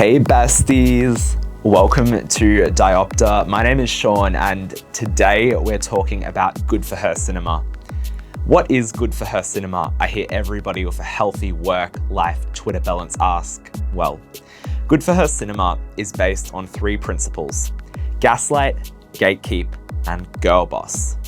Hey besties, welcome to Diopter. My name is Sean and today we're talking about good for her cinema. What is good for her cinema? I hear everybody with a healthy work-life Twitter balance ask. Well, good for her cinema is based on three principles: gaslight, gatekeep, and girl boss.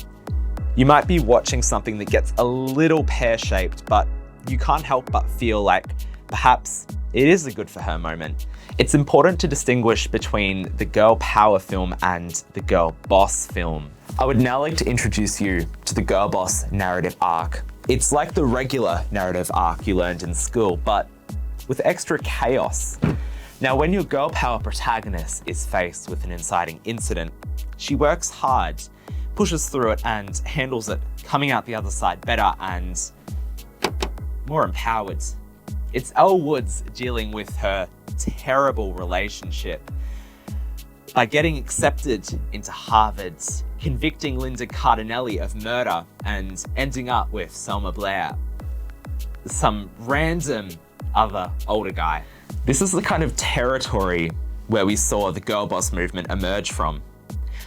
You might be watching something that gets a little pear-shaped, but you can't help but feel like perhaps it is a good for her moment. It's important to distinguish between the girl power film and the girl boss film. I would now like to introduce you to the girl boss narrative arc. It's like the regular narrative arc you learned in school, but with extra chaos. Now, when your girl power protagonist is faced with an inciting incident, she works hard, pushes through it and handles it, coming out the other side better and more empowered. It's Elle Woods dealing with her terrible relationship by getting accepted into Harvard, convicting Linda Cardinelli of murder and ending up with Selma Blair, some random other older guy. This is the kind of territory where we saw the girl boss movement emerge from.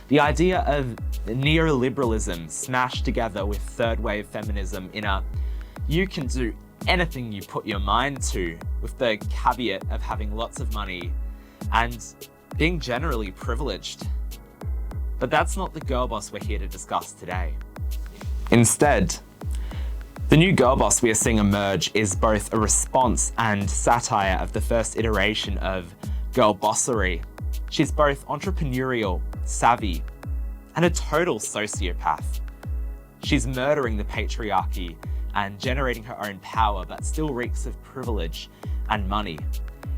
The idea of neoliberalism smashed together with third wave feminism in a you can do anything you put your mind to, with the caveat of having lots of money and being generally privileged. But that's not the girl boss we're here to discuss today. Instead, the new girl boss we are seeing emerge is both a response and satire of the first iteration of girl bossery. She's both entrepreneurial, savvy, and a total sociopath. She's murdering the patriarchy and generating her own power, but still reeks of privilege and money.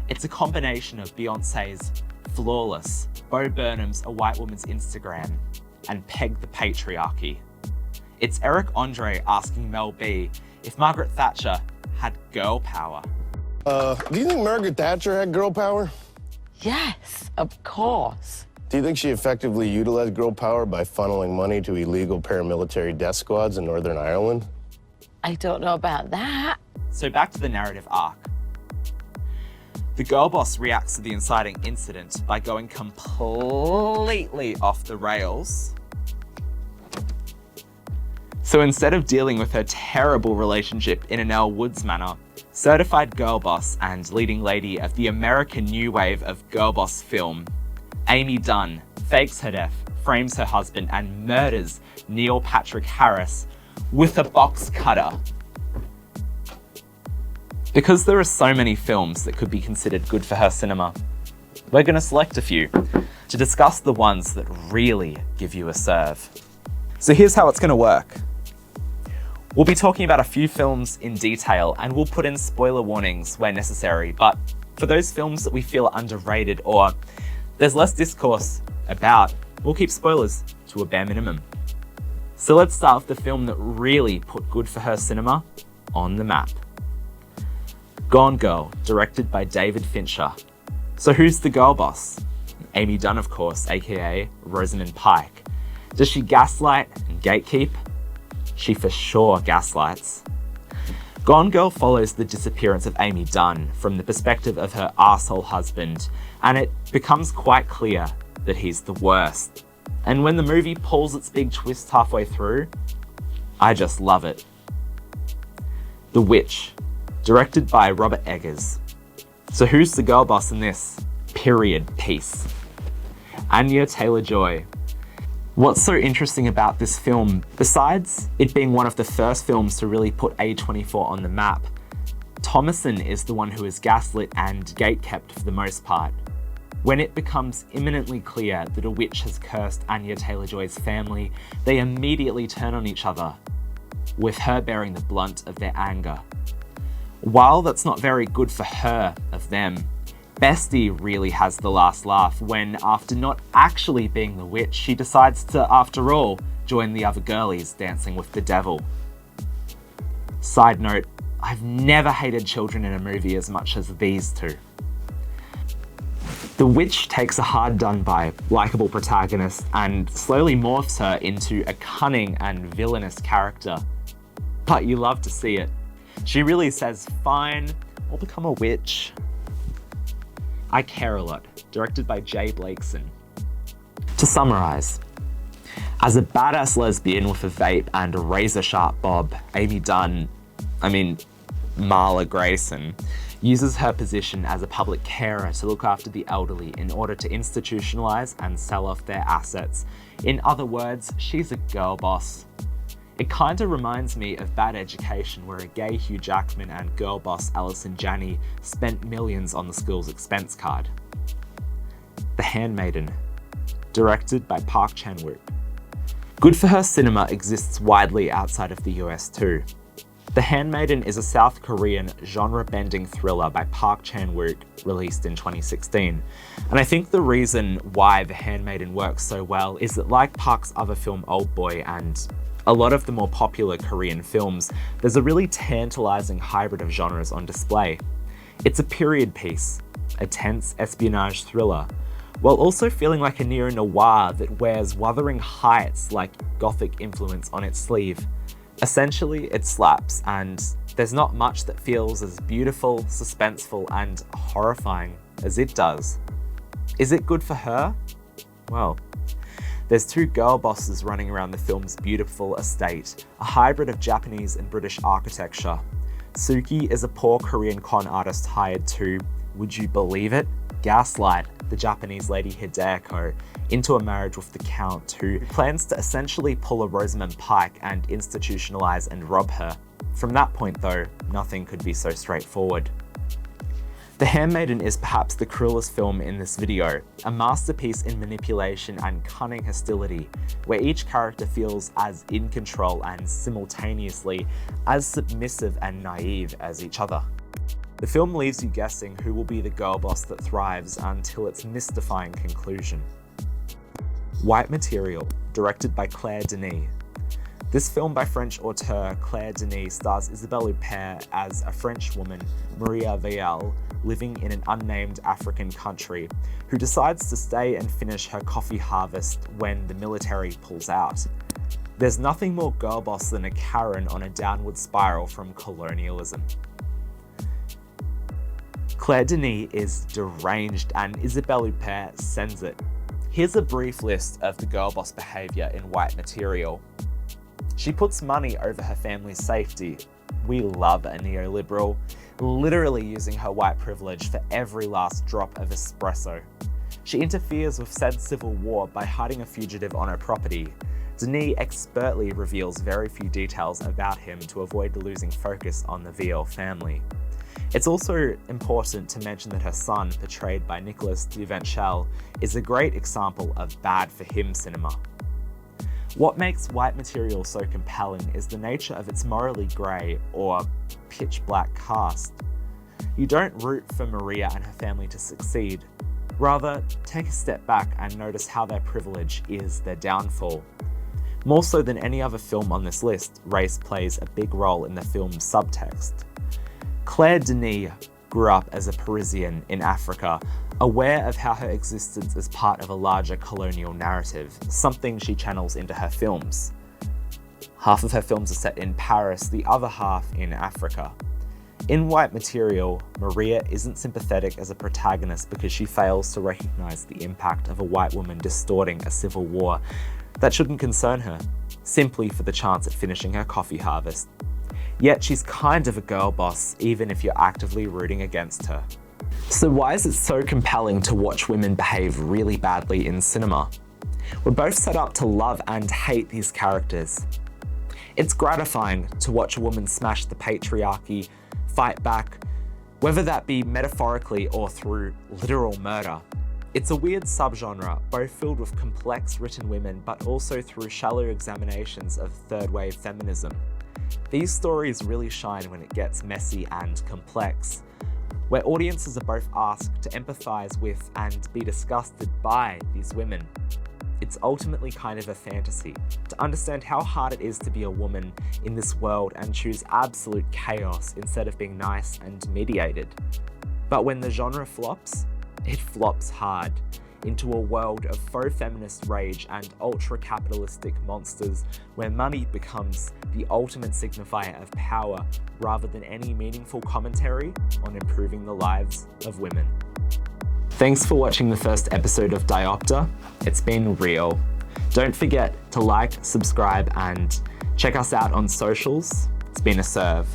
It's a combination of Beyonce's Flawless, Bo Burnham's A White Woman's Instagram, and Peg the Patriarchy. It's Eric Andre asking Mel B if Margaret Thatcher had girl power. Do you think Margaret Thatcher had girl power? Yes, of course. Do you think she effectively utilized girl power by funneling money to illegal paramilitary death squads in Northern Ireland? I don't know about that. So back to the narrative arc. The girl boss reacts to the inciting incident by going completely off the rails. So instead of dealing with her terrible relationship in an Elle Woods manner, certified girl boss and leading lady of the American new wave of girl boss film, Amy Dunn fakes her death, frames her husband, and murders Neil Patrick Harris with a box cutter. Because there are so many films that could be considered good for her cinema, we're going to select a few to discuss the ones that really give you a serve. So here's how it's going to work. We'll be talking about a few films in detail and we'll put in spoiler warnings where necessary, but for those films that we feel are underrated or there's less discourse about, we'll keep spoilers to a bare minimum. So let's start with the film that really put good for her cinema on the map. Gone Girl, directed by David Fincher. So who's the girl boss? Amy Dunn, of course, aka Rosamund Pike. Does she gaslight and gatekeep? She for sure gaslights. Gone Girl follows the disappearance of Amy Dunn from the perspective of her arsehole husband, and it becomes quite clear that he's the worst. And when the movie pulls its big twist halfway through, I just love it. The Witch, directed by Robert Eggers. So who's the girl boss in this period piece? Anya Taylor-Joy. What's so interesting about this film, besides it being one of the first films to really put A24 on the map, Thomason is the one who is gaslit and gatekept for the most part. When it becomes imminently clear that a witch has cursed Anya Taylor-Joy's family, they immediately turn on each other, with her bearing the blunt of their anger. While that's not very good for her of them, Bestie really has the last laugh when, after not actually being the witch, she decides to, after all, join the other girlies dancing with the devil. Side note, I've never hated children in a movie as much as these two. The Witch takes a hard-done-by, likeable protagonist and slowly morphs her into a cunning and villainous character. But you love to see it. She really says, fine, I'll become a witch. I Care a Lot, directed by Jay Blakeson. To summarise, as a badass lesbian with a vape and a razor-sharp bob, Marla Grayson, uses her position as a public carer to look after the elderly in order to institutionalise and sell off their assets. In other words, she's a girl boss. It kinda reminds me of Bad Education, where a gay Hugh Jackman and girl boss Alison Janney spent millions on the school's expense card. The Handmaiden, directed by Park Chan-wook. Good for Her cinema exists widely outside of the US too. The Handmaiden is a South Korean genre-bending thriller by Park Chan-wook, released in 2016. And I think the reason why The Handmaiden works so well is that, like Park's other film Oldboy and a lot of the more popular Korean films, there's a really tantalizing hybrid of genres on display. It's a period piece, a tense espionage thriller, while also feeling like a neo-noir that wears wuthering heights like Gothic influence on its sleeve. Essentially, it slaps, and there's not much that feels as beautiful, suspenseful, and horrifying as it does. Is it good for her? Well, there's two girl bosses running around the film's beautiful estate, a hybrid of Japanese and British architecture. Suki is a poor Korean con artist hired to, would you believe it, gaslight the Japanese lady Hideko into a marriage with the Count, who plans to essentially pull a Rosamund Pike and institutionalize and rob her. From that point though, nothing could be so straightforward. The Handmaiden is perhaps the cruelest film in this video, a masterpiece in manipulation and cunning hostility, where each character feels as in control and simultaneously as submissive and naive as each other. The film leaves you guessing who will be the girl boss that thrives until its mystifying conclusion. White Material, directed by Claire Denis. This film by French auteur Claire Denis stars Isabelle Huppert as a French woman, Maria Vial, living in an unnamed African country, who decides to stay and finish her coffee harvest when the military pulls out. There's nothing more girl boss than a Karen on a downward spiral from colonialism. Claire Denis is deranged and Isabelle Huppert sends it. Here's a brief list of the girl boss behaviour in White Material. She puts money over her family's safety. We love a neoliberal, literally using her white privilege for every last drop of espresso. She interferes with said civil war by hiding a fugitive on her property. Denis expertly reveals very few details about him to avoid losing focus on the Vial family. It's also important to mention that her son, portrayed by Nicolas Duvenchel, is a great example of bad for him cinema. What makes White Material so compelling is the nature of its morally grey or pitch black cast. You don't root for Maria and her family to succeed. Rather, take a step back and notice how their privilege is their downfall. More so than any other film on this list, race plays a big role in the film's subtext. Claire Denis grew up as a Parisian in Africa, aware of how her existence is part of a larger colonial narrative, something she channels into her films. Half of her films are set in Paris, the other half in Africa. In White Material, Maria isn't sympathetic as a protagonist because she fails to recognise the impact of a white woman distorting a civil war that shouldn't concern her, simply for the chance at finishing her coffee harvest. Yet she's kind of a girl boss, even if you're actively rooting against her. So why is it so compelling to watch women behave really badly in cinema? We're both set up to love and hate these characters. It's gratifying to watch a woman smash the patriarchy, fight back, whether that be metaphorically or through literal murder. It's a weird subgenre, both filled with complex written women, but also through shallow examinations of third-wave feminism. These stories really shine when it gets messy and complex, where audiences are both asked to empathise with and be disgusted by these women. It's ultimately kind of a fantasy, to understand how hard it is to be a woman in this world and choose absolute chaos instead of being nice and mediated. But when the genre flops, it flops hard, into a world of faux feminist rage and ultra-capitalistic monsters where money becomes the ultimate signifier of power rather than any meaningful commentary on improving the lives of women. Thanks for watching the first episode of Diopter. It's been real. Don't forget to like, subscribe, and check us out on socials. It's been a serve.